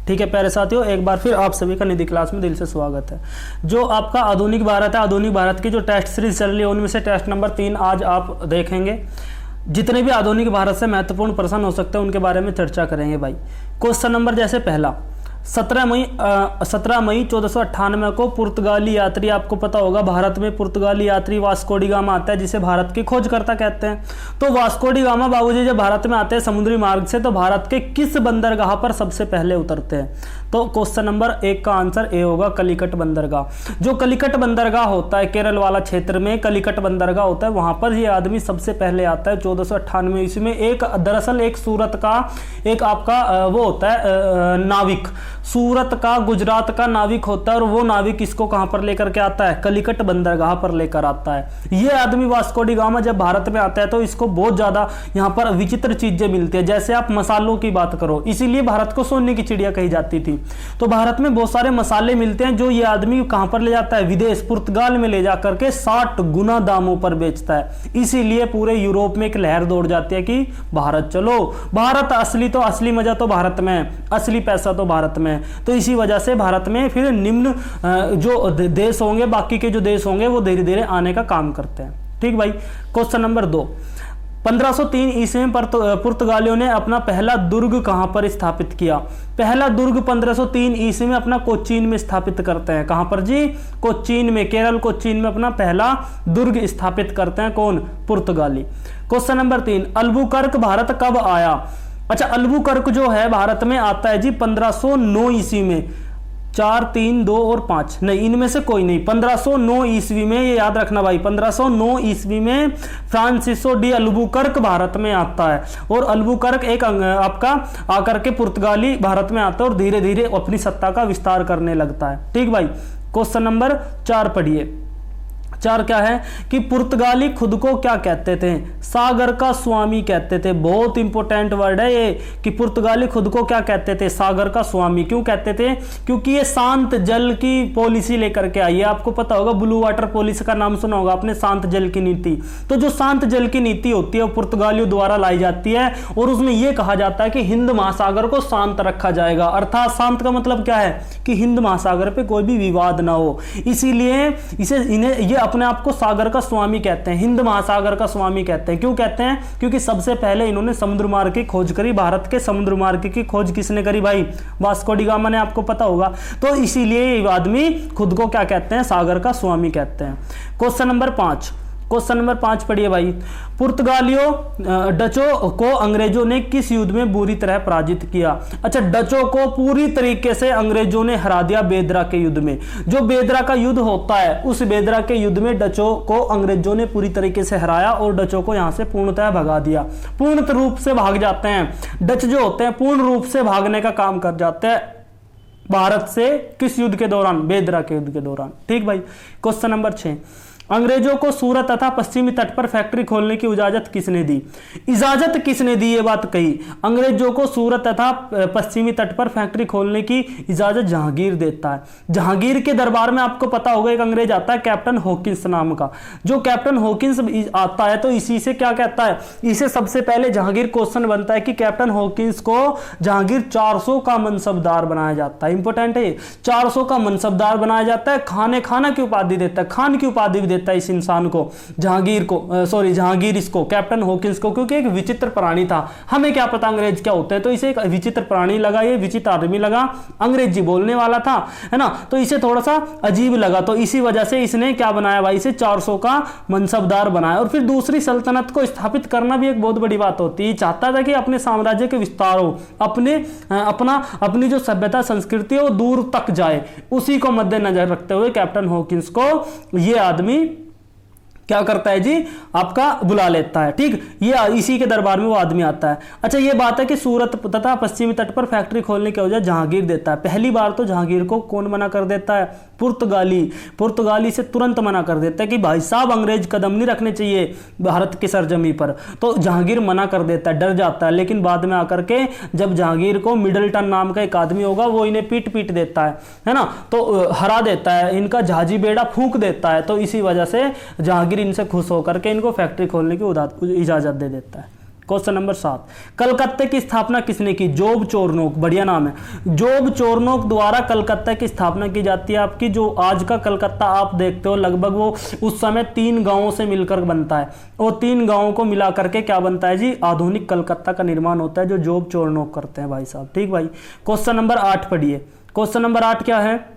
ठीक है प्यारे साथियों, एक बार फिर आप सभी का निधि क्लास में दिल से स्वागत है। जो आपका आधुनिक भारत है, आधुनिक भारत की जो टेस्ट सीरीज चल रही है उनमें से टेस्ट नंबर 3 आज आप देखेंगे। जितने भी आधुनिक भारत से महत्वपूर्ण प्रश्न हो सकते हैं उनके बारे में चर्चा करेंगे भाई। क्वेश्चन नंबर जैसे पहला, 17 मई 1498 को पुर्तगाली यात्री, आपको पता होगा भारत में पुर्तगाली यात्री वास्को डी गामा आता है जिसे भारत के खोजकर्ता कहते हैं। तो वास्को डी गामा बाबूजी जब भारत में आते हैं समुद्री मार्ग से, तो भारत के किस बंदरगाह पर सबसे पहले उतरते हैं? तो क्वेश्चन नंबर 1 का आंसर ए होगा, कलिकट बंदरगाह। जो कलिकट बंदरगाह होता है केरल वाला क्षेत्र में कलिकट बंदरगाह होता है, वहां पर ये आदमी सबसे पहले आता है 1498 ईस्वी में। एक दरअसल एक सूरत का एक आपका वो होता है नाविक, सूरत का गुजरात का नाविक होता है, और वो नाविक इसको कहां पर लेकर के आता है? कलिकट बंदरगाह पर लेकर आता है। ये आदमी वास्को डी गामा जब भारत में आता है तो इसको बहुत ज्यादा यहाँ पर विचित्र चीजें मिलती है, जैसे आप मसालों की बात करो, इसीलिए भारत को सोने की चिड़िया कही जाती थी। तो भारत में बहुत सारे मसाले मिलते हैं जो ये आदमी कहां पर ले जाता है? विदेश, पुर्तगाल में ले जाकर के 60 गुना दामों पर बेचता है। इसीलिए पूरे यूरोप में एक लहर दौड़ जाती है कि भारत चलो, भारत असली, तो असली मजा तो भारत में है, असली पैसा तो भारत में है। तो इसी वजह से भारत में फिर निम्न जो देश होंगे, बाकी के जो देश होंगे वो धीरे धीरे आने का काम करते हैं। ठीक भाई। क्वेश्चन नंबर 2, 1503 ईस्वी में पुर्तगालियों ने अपना पहला दुर्ग कहां पर स्थापित किया? पहला दुर्ग 1503 ईस्वी में अपना कोचीन में स्थापित करते हैं। कहां पर जी? कोचीन में, केरल कोचीन में अपना पहला दुर्ग स्थापित करते हैं। कौन? पुर्तगाली। क्वेश्चन नंबर 3, अल्बुकर्क भारत कब आया? अच्छा, अल्बुकर्क जो है भारत में आता है जी 1509 ईस्वी में। 4, 3, 2 और 5 नहीं, इनमें से कोई नहीं। 1509 ईस्वी में, ये याद रखना भाई, 1509 ईस्वी में फ्रांसिसो डी अल्बुकर्क भारत में आता है। और अल्बुकर्क एक आपका आकर के पुर्तगाली भारत में आता है और धीरे धीरे अपनी सत्ता का विस्तार करने लगता है। ठीक भाई। क्वेश्चन नंबर 4 पढ़िए। 4 क्या है कि पुर्तगाली खुद को क्या कहते थे? सागर का स्वामी कहते थे। बहुत इंपॉर्टेंट वर्ड है ये कि पुर्तगाली खुद को क्या कहते थे? सागर का स्वामी। क्यों कहते थे? क्योंकि ये शांत जल की पॉलिसी लेकर के आई है। आपको पता होगा ब्लू वाटर पॉलिसी का नाम सुना होगा आपने, शांत जल की नीति। तो जो शांत जल की नीति होती है वो पुर्तगालियों द्वारा लाई जाती है, और उसमें यह कहा जाता है कि हिंद महासागर को शांत रखा जाएगा। अर्थात शांत का मतलब क्या है? कि हिंद महासागर पे कोई भी विवाद ना हो। इसीलिए इन्हें अपने आप को सागर का स्वामी कहते हैं, हिंद महासागर का स्वामी कहते हैं। क्यों कहते हैं? क्योंकि सबसे पहले इन्होंने समुद्र मार्ग की खोज करी। भारत के समुद्र मार्ग की खोज किसने करी भाई? वास्को डी गामा ने, आपको पता होगा। तो इसीलिए ये आदमी खुद को क्या कहते हैं? सागर का स्वामी कहते हैं। क्वेश्चन नंबर 5, क्वेश्चन नंबर 5 पढ़िए भाई। पुर्तगालियों डचों को अंग्रेजों ने किस युद्ध में बुरी तरह पराजित किया? अच्छा, डचों को पूरी तरीके से अंग्रेजों ने हरा दिया बेदरा के युद्ध में। जो बेदरा का युद्ध होता है, उस बेदरा के युद्ध में डचों को अंग्रेजों ने पूरी तरीके से हराया और डचों को यहां से पूर्णतः भगा दिया। पूर्ण रूप से भाग जाते हैं डच जो होते हैं, पूर्ण रूप से भागने का काम कर जाते हैं भारत से। किस युद्ध के दौरान? बेदरा के युद्ध के दौरान। ठीक भाई। क्वेश्चन नंबर 6, अंग्रेजों को सूरत तथा पश्चिमी तट पर फैक्ट्री खोलने की इजाजत किसने दी? इजाजत किसने दी? ये बात कही। अंग्रेजों को सूरत तथा पश्चिमी तट पर फैक्ट्री खोलने की इजाजत जहांगीर देता है। जहांगीर के दरबार में आपको पता होगा एक अंग्रेज आता है कैप्टन हॉकिंस नाम का। जो कैप्टन हॉकिंस आता है तो इसी से क्या कहता है? इसे सबसे पहले जहांगीर क्वेश्चन बनता है कि कैप्टन हॉकिंस को जहांगीर 400 का मनसबदार बनाया जाता है। इंपॉर्टेंट है, 400 का मनसबदार बनाया जाता है। खाना की उपाधि देता है, खान की उपाधि भी देता है इस इंसान को, जहांगीर को, जहांगीर इसको, कैप्टन हॉकिंस को, क्योंकि एक विचित्र प्राणी था। हमें क्या पता अंग्रेज क्या होते हैं, तो इसे एक विचित्र प्राणी लगा, ये विचित्र आदमी लगा, अंग्रेजी बोलने वाला था, है ना, तो इसे थोड़ा सा अजीब लगा। तो इसी वजह से इसने क्या बनाया भाई? इसे 400 का मनसबदार बनाया। और फिर दूसरी सल्तनत को स्थापित करना भी एक बहुत बड़ी बात होती है। चाहता था कि अपने साम्राज्य के विस्तार हो, अपनी जो सभ्यता संस्कृति है वो दूर तक जाए। उसी को मद्देनजर रखते हुए कैप्टन हॉकिंस को ये आदमी क्या करता है जी? आपका बुला लेता है। ठीक, ये इसी के दरबार में वो आदमी आता है। अच्छा, ये बात है कि सूरत तथा पश्चिमी तट पर फैक्ट्री खोलने की वजह जहांगीर देता है। पहली बार तो जहांगीर को कौन मना कर देता है? पुर्तगाली से तुरंत मना कर देता है कि भाई साहब अंग्रेज कदम नहीं रखने चाहिए भारत की सरजमी पर। तो जहांगीर मना कर देता है, डर जाता है। लेकिन बाद में आकर के जब जहांगीर को मिडलटन नाम का एक आदमी होगा वो इन्हें पीट देता है ना, तो हरा देता है, इनका जहाजी बेड़ा फूंक देता है। तो इसी वजह से जहांगीर इनसे खुश होकर के इनको फैक्ट्री खोलने की इजाजत दे देता है। क्वेश्चन नंबर 7, कलकत्ते की स्थापना किसने की? जॉब चोरनोक, बढ़िया नाम है। जॉब चोरनोक द्वारा कलकत्ता की स्थापना की जाती है। आपकी जो आज का कलकत्ता आप देखते हो लगभग वो उस समय 3 गांवों से मिलकर बनता है, और 3 गांवों को मिला करके क्या बनता है जी? आधुनिक कलकत्ता का निर्माण होता है, जो जॉब चोरनोक करते हैं भाई साहब। ठीक भाई, क्वेश्चन नंबर 8 पढ़िए। क्वेश्चन नंबर 8 क्या है?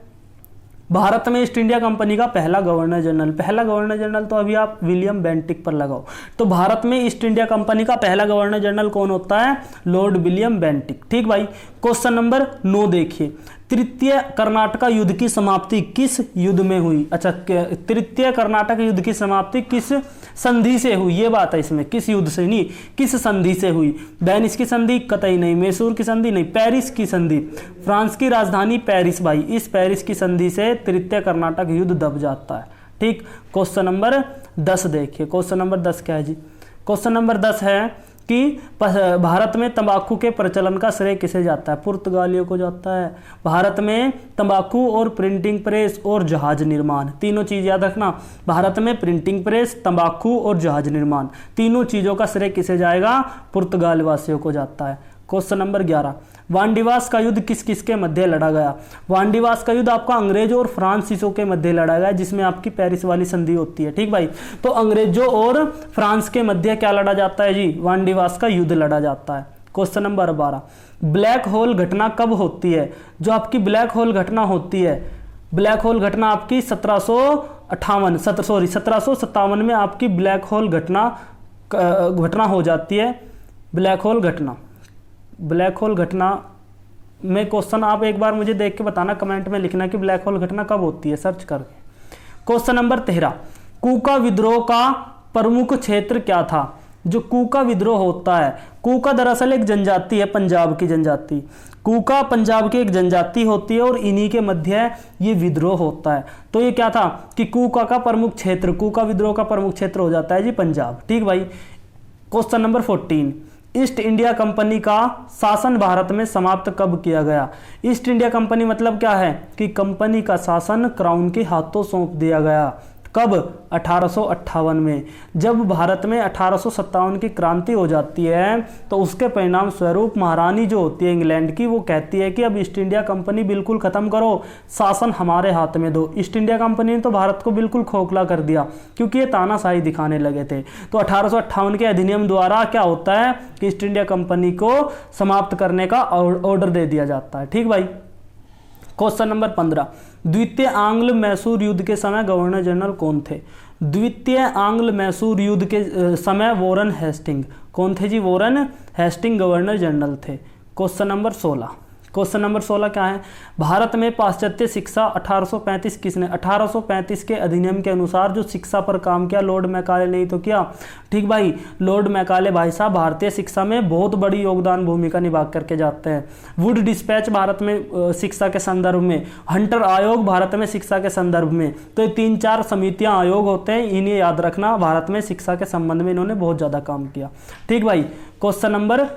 भारत में ईस्ट इंडिया कंपनी का पहला गवर्नर जनरल, पहला गवर्नर जनरल तो अभी आप विलियम बेंटिक पर लगाओ। तो भारत में ईस्ट इंडिया कंपनी का पहला गवर्नर जनरल कौन होता है? Lord William Bentinck. ठीक भाई, क्वेश्चन नंबर 9 देखिए, तृतीय कर्नाटक युद्ध की समाप्ति किस युद्ध में हुई? अच्छा, तृतीय कर्नाटक युद्ध की समाप्ति किस संधि से हुई? ये बात है इसमें, किस युद्ध से नहीं, किस संधि से हुई? वेनिस की संधि? कतई नहीं। मैसूर की संधि? नहीं। पेरिस की संधि, फ्रांस की राजधानी पेरिस भाई, इस पेरिस की संधि से तृतीय कर्नाटक युद्ध दब जाता है। ठीक, क्वेश्चन नंबर 10 देखिए। क्वेश्चन नंबर 10 क्या है जी? क्वेश्चन नंबर 10 है कि भारत में तंबाकू के प्रचलन का श्रेय किसे जाता है? पुर्तगालियों को जाता है। भारत में तंबाकू और प्रिंटिंग प्रेस और जहाज निर्माण, तीनों चीज याद रखना। भारत में प्रिंटिंग प्रेस, तंबाकू और जहाज निर्माण, तीनों चीजों का श्रेय किसे जाएगा? पुर्तगाल वासियों को जाता है। क्वेश्चन नंबर 11, वांडीवास का युद्ध किस किस के मध्य लड़ा गया? वांडीवास का युद्ध आपका अंग्रेजों और फ्रांसीसियों के मध्य लड़ा गया, जिसमें आपकी पेरिस वाली संधि होती है। ठीक भाई, तो अंग्रेजों और फ्रांस के मध्य क्या लड़ा जाता है जी? वांडीवास का युद्ध लड़ा जाता है। क्वेश्चन नंबर 12, ब्लैक होल घटना कब होती है? जो आपकी ब्लैक होल घटना होती है, ब्लैक होल घटना आपकी 1757 में आपकी ब्लैक होल घटना हो जाती है। ब्लैक होल घटना में क्वेश्चन आप एक बार मुझे देख के बताना, कमेंट में लिखना कि ब्लैक होल घटना कब होती है, सर्च करके। क्वेश्चन नंबर 13, कूका विद्रोह का प्रमुख क्षेत्र क्या था? जो कूका विद्रोह होता है, कूका दरअसल एक जनजाति है, पंजाब की जनजाति। कूका पंजाब की एक जनजाति होती है और इन्हीं के मध्य ये विद्रोह होता है। तो ये क्या था कि कूका का प्रमुख क्षेत्र, कूका विद्रोह का प्रमुख क्षेत्र हो जाता है जी पंजाब। ठीक भाई, question number 14, east India company का शासन भारत में समाप्त कब किया गया? ईस्ट इंडिया कंपनी मतलब क्या है कि कंपनी का शासन क्राउन के हाथों सौंप दिया गया। कब? 1858 में। जब भारत में 1857 की क्रांति हो जाती है तो उसके परिणाम स्वरूप महारानी जो होती है इंग्लैंड की, वो कहती है कि अब ईस्ट इंडिया कंपनी बिल्कुल खत्म करो, शासन हमारे हाथ में दो। ईस्ट इंडिया कंपनी ने तो भारत को बिल्कुल खोखला कर दिया, क्योंकि ये तानाशाही दिखाने लगे थे। तो 1858 के अधिनियम द्वारा क्या होता है कि ईस्ट इंडिया कंपनी को समाप्त करने का ऑर्डर दे दिया जाता है। ठीक भाई, क्वेश्चन नंबर 15, द्वितीय आंग्ल मैसूर युद्ध के समय गवर्नर जनरल कौन थे? द्वितीय आंग्ल मैसूर युद्ध के समय वॉरेन हेस्टिंग। कौन थे जी? वॉरेन हेस्टिंग गवर्नर जनरल थे। क्वेश्चन नंबर 16, क्वेश्चन नंबर 16 क्या है? भारत में पाश्चात्य शिक्षा 1835 किसने? 1835 के अधिनियम के अनुसार जो शिक्षा पर काम किया, लॉर्ड मैकाले ने ही तो किया। ठीक भाई, लॉर्ड मैकाले भाई साहब भारतीय शिक्षा में बहुत बड़ी योगदान भूमिका निभा करके जाते हैं। वुड डिस्पैच भारत में शिक्षा के संदर्भ में, हंटर आयोग भारत में शिक्षा के संदर्भ में, तो ये 3-4 समितियां आयोग होते हैं, इन्हें याद रखना। भारत में शिक्षा के संबंध में इन्होंने बहुत ज़्यादा काम किया। ठीक भाई, क्वेश्चन नंबर,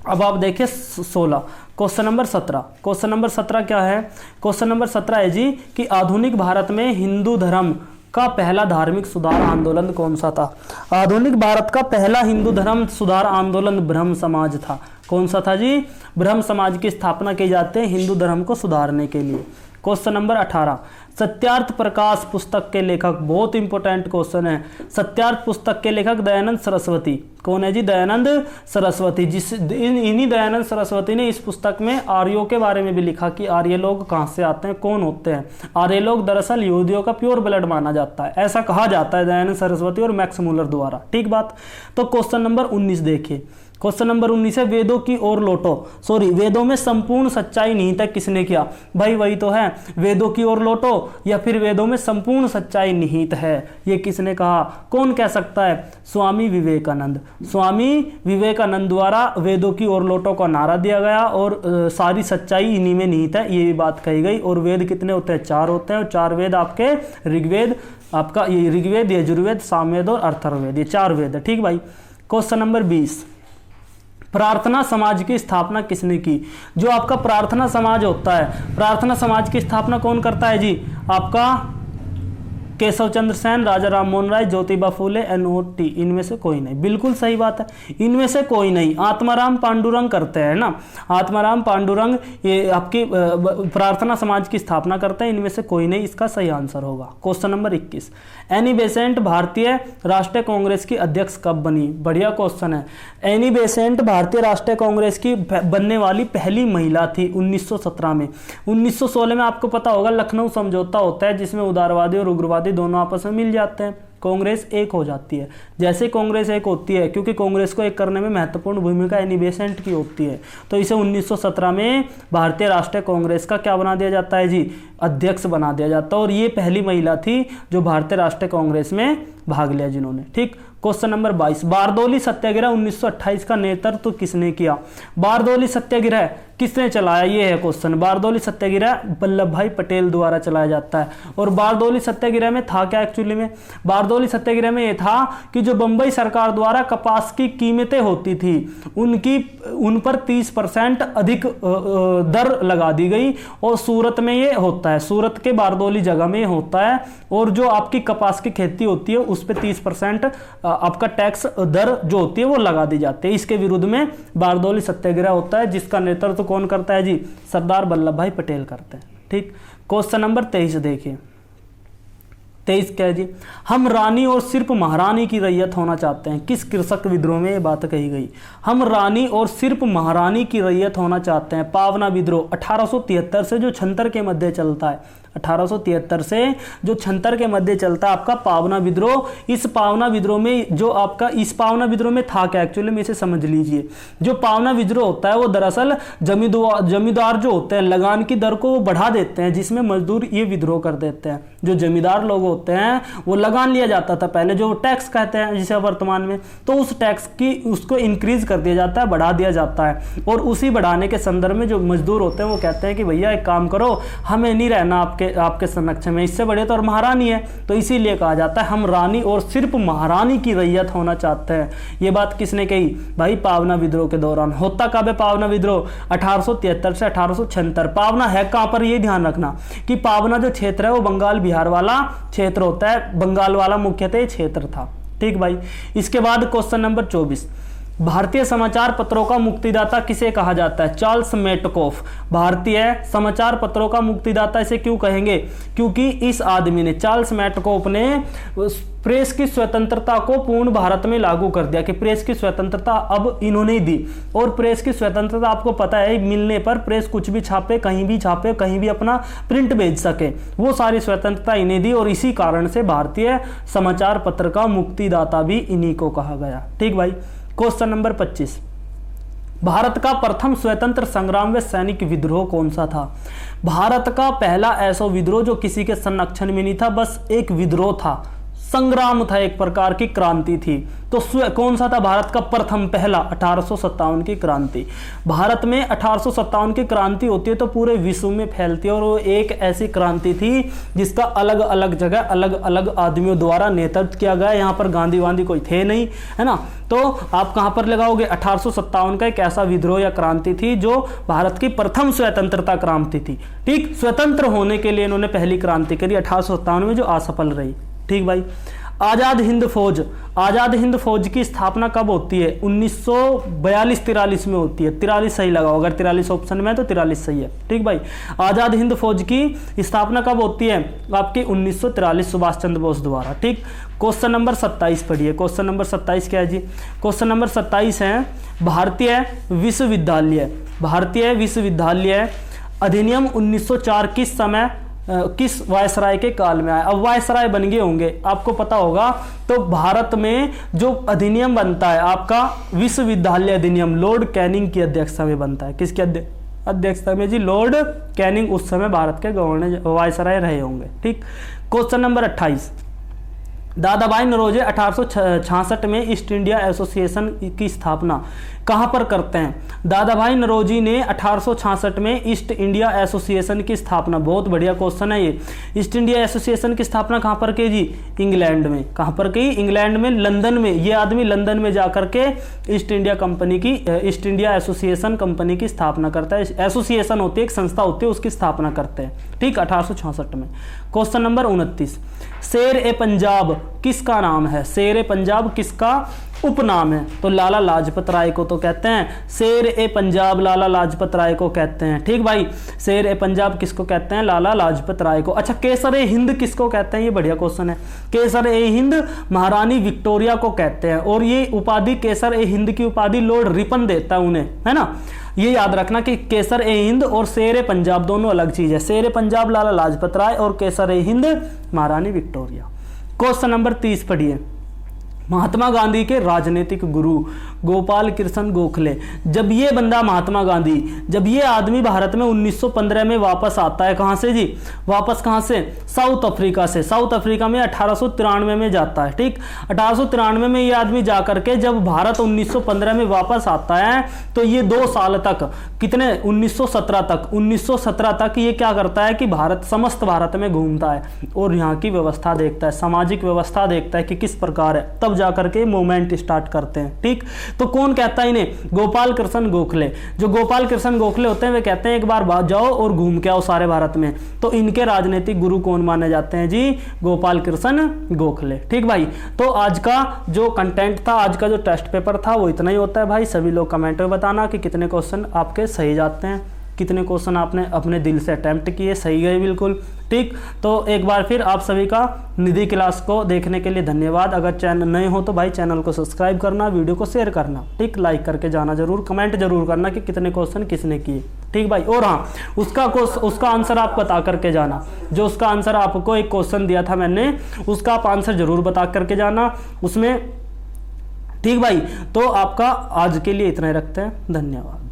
अब आप देखिए 16, क्वेश्चन नंबर 17। क्वेश्चन नंबर 17 क्या है? क्वेश्चन नंबर 17 है जी कि आधुनिक भारत में हिंदू धर्म का पहला धार्मिक सुधार आंदोलन कौन सा था? आधुनिक भारत का पहला हिंदू धर्म सुधार आंदोलन ब्रह्म समाज था। कौन सा था जी? ब्रह्म समाज की स्थापना की जाती है हिंदू धर्म को सुधारने के लिए। क्वेश्चन नंबर 18, सत्यार्थ प्रकाश पुस्तक के लेखक, बहुत इंपॉर्टेंट क्वेश्चन है। सत्यार्थ पुस्तक के लेखक दयानंद सरस्वती। कौन है जी? दयानंद सरस्वती। इन्हीं दयानंद सरस्वती ने इस पुस्तक में आर्यों के बारे में भी लिखा कि आर्य लोग कहाँ से आते हैं, कौन होते हैं। आर्य लोग दरअसल यहूदियों का प्योर ब्लड माना जाता है, ऐसा कहा जाता है दयानंद सरस्वती और मैक्स मूलर द्वारा। ठीक बात। तो क्वेश्चन नंबर 19 देखिए। क्वेश्चन नंबर 19 है, वेदों की ओर लौटो। सॉरी, वेदों में संपूर्ण सच्चाई निहित है, किसने किया? भाई वही तो है, वेदों की ओर लौटो या फिर वेदों में संपूर्ण सच्चाई निहित है, ये किसने कहा? कौन कह सकता है? स्वामी विवेकानंद। स्वामी विवेकानंद द्वारा वेदों की ओर लौटो का नारा दिया गया और सारी सच्चाई इन्हीं में निहित है, ये भी बात कही गई। और वेद कितने होते हैं? 4 होते हैं, और 4 वेद आपके ऋग्वेद, आपका ये ऋग्वेद, यजुर्वेद, सामवेद और अथर्ववेद, ये 4 वेद है। ठीक भाई। क्वेश्चन नंबर 20, प्रार्थना समाज की स्थापना किसने की? जो आपका प्रार्थना समाज होता है, प्रार्थना समाज की स्थापना कौन करता है जी? आपका केशव चंद्र सेन, राजा राम मोहन राय, ज्योतिबा फूले, NOT, इनमें से कोई नहीं। बिल्कुल सही बात है, इनमें से कोई नहीं। आत्माराम पांडुरंग करते हैं ना, आत्माराम पांडुरंग ये आपकी प्रार्थना समाज की स्थापना करते हैं, इनमें से कोई नहीं, इसका सही आंसर होगा। क्वेश्चन नंबर 21, एनी बेसेंट भारतीय राष्ट्रीय कांग्रेस की अध्यक्ष कब बनी? बढ़िया क्वेश्चन है। एनी बेसेंट भारतीय राष्ट्रीय कांग्रेस की बनने वाली पहली महिला थी 1917 में। 1916 में आपको पता होगा लखनऊ समझौता होता है, जिसमें उदारवादी और उग्रवादी दोनों आपस में मिल जाते हैं, कांग्रेस एक हो जाती है। जैसे कांग्रेस एक होती है, क्योंकि कांग्रेस को एक करने में महत्वपूर्ण भूमिका एनी बेसेंट की होती है, तो इसे 1917 में भारतीय राष्ट्रीय कांग्रेस का क्या बना दिया जाता है जी? अध्यक्ष बना दिया जाता है। और ये पहली महिला थी जो भारतीय राष्ट्रीय कांग्रेस में भाग लिया जिन्होंने। ठीक, क्वेश्चन नंबर 22, बारदौली सत्याग्रह 1928 का नेतृत्व किसने किया? बारदौली सत्याग्रह किसने चलाया? ये है क्वेश्चन। बारदौली सत्याग्रह वल्लभ भाई पटेल द्वारा चलाया जाता है। और बारदौली सत्याग्रह में था क्या एक्चुअली में? बारदौली सत्याग्रह में ये था कि जो बंबई सरकार द्वारा कपास की कीमतें होती थी उन पर 30% अधिक दर लगा दी गई, और सूरत में ये होता है, सूरत के बारदौली जगह में होता है। और जो आपकी कपास की खेती होती है उस पर 30% आपका टैक्स दर जो होती है वो लगा दी जाती है। इसके विरुद्ध में बारदौली सत्याग्रह होता है, जिसका नेतृत्व कौन करता है जी? सरदार वल्लभ भाई पटेल करते हैं। ठीक, क्वेश्चन नंबर 23 देखिए। 23 क्या है जी? हम रानी और सिर्फ महारानी की रैयत होना चाहते हैं। किस कृषक विद्रोह में ये बात कही गई? हम रानी और सिर्फ महारानी की रैयत होना चाहते हैं। पावना विद्रोह 1873 से जो छंतर के मध्य चलता है, 1873 से जो छंतर के मध्य चलता है आपका पावना विद्रोह। इस पावना विद्रोह में जो आपका इस पावना विद्रोह में था क्या एक्चुअली में, इसे समझ लीजिए। जो पावना विद्रोह होता है वो दरअसल जमींदार जो होते हैं लगान की दर को बढ़ा देते हैं, जिसमें मजदूर ये विद्रोह कर देते हैं। जो जमींदार लोग होते हैं वो लगान लिया जाता था पहले, जो टैक्स कहते हैं जिसे वर्तमान में, तो उस टैक्स की उसको इंक्रीज कर दिया जाता है, बढ़ा दिया जाता है। और उसी बढ़ाने के संदर्भ में जो मजदूर होते हैं वो कहते हैं कि भैया एक काम करो, हमें नहीं रहना आपके संरक्षण में, इससे बड़े तो और महारानी है। तो इसीलिए कहा जाता है हम रानी और सिर्फ महारानी की रैयत होना चाहते हैं। ये बात किसने कही भाई? पावना विद्रोह के दौरान। होता कब है पावना विद्रोह? 1873 से 1876। पावना है कहां पर, ये ध्यान रखना कि पावना जो क्षेत्र है वो बंगाल बिहार वाला क्षेत्र होता है, बंगाल वाला मुख्यतः क्षेत्र था। ठीक भाई, इसके बाद क्वेश्चन नंबर 24, भारतीय समाचार पत्रों का मुक्तिदाता किसे कहा जाता है? Charles Metcalfe. भारतीय समाचार पत्रों का मुक्तिदाता इसे क्यों कहेंगे? क्योंकि इस आदमी ने, चार्ल्स मेटकॉफ ने प्रेस की स्वतंत्रता को पूर्ण भारत में लागू कर दिया कि प्रेस की स्वतंत्रता अब इन्होंने दी। और प्रेस की स्वतंत्रता आपको पता है मिलने पर प्रेस कुछ भी छापे, कहीं भी अपना प्रिंट भेज सके, वो सारी स्वतंत्रता इन्हें दी। और इसी कारण से भारतीय समाचार पत्र का मुक्तिदाता भी इन्हीं को कहा गया। ठीक भाई, क्वेश्चन नंबर 25, भारत का प्रथम स्वतंत्र संग्राम व सैनिक विद्रोह कौन सा था? भारत का पहला ऐसा विद्रोह जो किसी के संरक्षण में नहीं था, बस एक विद्रोह था, संग्राम था, एक प्रकार की क्रांति थी। तो कौन सा था भारत का प्रथम पहला? 1857 की क्रांति। भारत में 1857 की क्रांति होती है तो पूरे विश्व में फैलती है, और वो एक ऐसी क्रांति थी जिसका अलग अलग जगह अलग अलग आदमियों द्वारा नेतृत्व किया गया। यहाँ पर गांधी वांधी कोई थे नहीं, है ना? तो आप कहां पर लगाओगे? 1857 का एक ऐसा विद्रोह या क्रांति थी जो भारत की प्रथम स्वतंत्रता क्रांति थी। ठीक, स्वतंत्र होने के लिए इन्होंने पहली क्रांति करी 1857 में, जो असफल रही। ठीक भाई, आजाद हिंद फौज। आजाद हिंद फौज की स्थापना कब होती है? 1942-43 में होती है। 43 सही लगाओ, अगर 43 ऑप्शन में है तो 43 सही है। ठीक भाई, आजाद हिंद फौज की स्थापना कब होती है? आपकी 1943 सुभाष चंद्र बोस द्वारा। ठीक, क्वेश्चन नंबर 27 पढ़िए। क्वेश्चन नंबर 27 क्या है जी? क्वेश्चन नंबर 27 है भारतीय विश्वविद्यालय। भारतीय विश्वविद्यालय अधिनियम 1904 किस वायसराय के काल में आया? अब वायसराय बन गए होंगे, आपको पता होगा। तो भारत में जो अधिनियम बनता है आपका विश्वविद्यालय अधिनियम लॉर्ड कैनिंग की अध्यक्षता में बनता है। किसकी अध्यक्षता में जी? लॉर्ड कैनिंग उस समय भारत के गवर्नर वायसराय रहे होंगे। ठीक, क्वेश्चन नंबर 28, दादा भाई नौरोजी 1866 में ईस्ट इंडिया एसोसिएशन की स्थापना कहां पर करते हैं? दादा भाई नौरोजी ने 1866 में ईस्ट इंडिया एसोसिएशन की स्थापना, बहुत बढ़िया क्वेश्चन है ये। ईस्ट इंडिया एसोसिएशन की स्थापना कहां पर की जी? इंग्लैंड में। कहां पर की? इंग्लैंड में, लंदन में। ये आदमी लंदन में जाकर के ईस्ट इंडिया एसोसिएशन कंपनी की स्थापना करता है। एसोसिएशन होती है, एक संस्था होती है, उसकी स्थापना करते हैं, ठीक, 1866 में। क्वेश्चन नंबर 29, शेर ए पंजाब किसका नाम है? शेर ए पंजाब किसका उपनाम है? तो लाला लाजपत राय को तो कहते हैं शेर ए पंजाब, लाला लाजपत राय को कहते हैं, ठीक भाई। शेर ए पंजाब किसको कहते हैं? लाला लाजपत राय को। अच्छा, केसर ए हिंद किसको कहते हैं? ये बढ़िया क्वेश्चन है। केसर ए हिंद महारानी विक्टोरिया को कहते हैं, और ये उपाधि, केसर ए हिंद की उपाधि लॉर्ड रिपन देता है उन्हें, है ना। ये याद रखना कि केसर ए हिंद और शेर ए पंजाब दोनों अलग चीज है। शेर ए पंजाब लाला लाजपत राय और केसर ए हिंद महारानी विक्टोरिया। क्वेश्चन नंबर 30 पढ़िए। महात्मा गांधी के राजनीतिक गुरु गोपाल कृष्ण गोखले। जब ये बंदा महात्मा गांधी, जब ये आदमी भारत में 1915 में वापस आता है, कहां से जी? वापस कहां से? साउथ अफ्रीका से। साउथ अफ्रीका में 1893 में जाता है, ठीक। 1893 में ये आदमी जाकर के जब भारत 1915 में वापस आता है, तो ये 2 साल तक, कितने, 1917 तक ये क्या करता है कि समस्त भारत में घूमता है और यहाँ की व्यवस्था देखता है, सामाजिक व्यवस्था देखता है कि किस प्रकार है, तब जाकर के मूवमेंट स्टार्ट करते हैं, ठीक। तो कौन कहता है इन्हें? गोपाल कृष्ण गोखले। जो गोपाल कृष्ण गोखले होते हैं वे कहते हैं एक बार जाओ और घूम के आओ सारे भारत में। तो इनके राजनीतिक गुरु कौन माने जाते हैं जी? गोपाल कृष्ण गोखले, ठीक भाई। तो आज का जो कंटेंट था, आज का जो टेस्ट पेपर था, वो इतना ही होता है भाई। सभी लोग कमेंट में बताना कि कितने क्वेश्चन आपके सही जाते हैं, कितने क्वेश्चन आपने अपने दिल से अटेम्प्ट किए, सही गए बिल्कुल, ठीक। तो एक बार फिर आप सभी का निधि क्लास को देखने के लिए धन्यवाद। अगर चैनल नए हो तो भाई चैनल को सब्सक्राइब करना, वीडियो को शेयर करना, ठीक, लाइक करके जाना जरूर, कमेंट जरूर करना कि कितने क्वेश्चन किसने किए, ठीक भाई। और हाँ, उसका आंसर आप बता करके जाना, जो उसका आंसर आपको एक क्वेश्चन दिया था मैंने, उसका आप आंसर जरूर बता करके जाना उसमें, ठीक भाई। तो आपका आज के लिए इतना ही रखते हैं, धन्यवाद।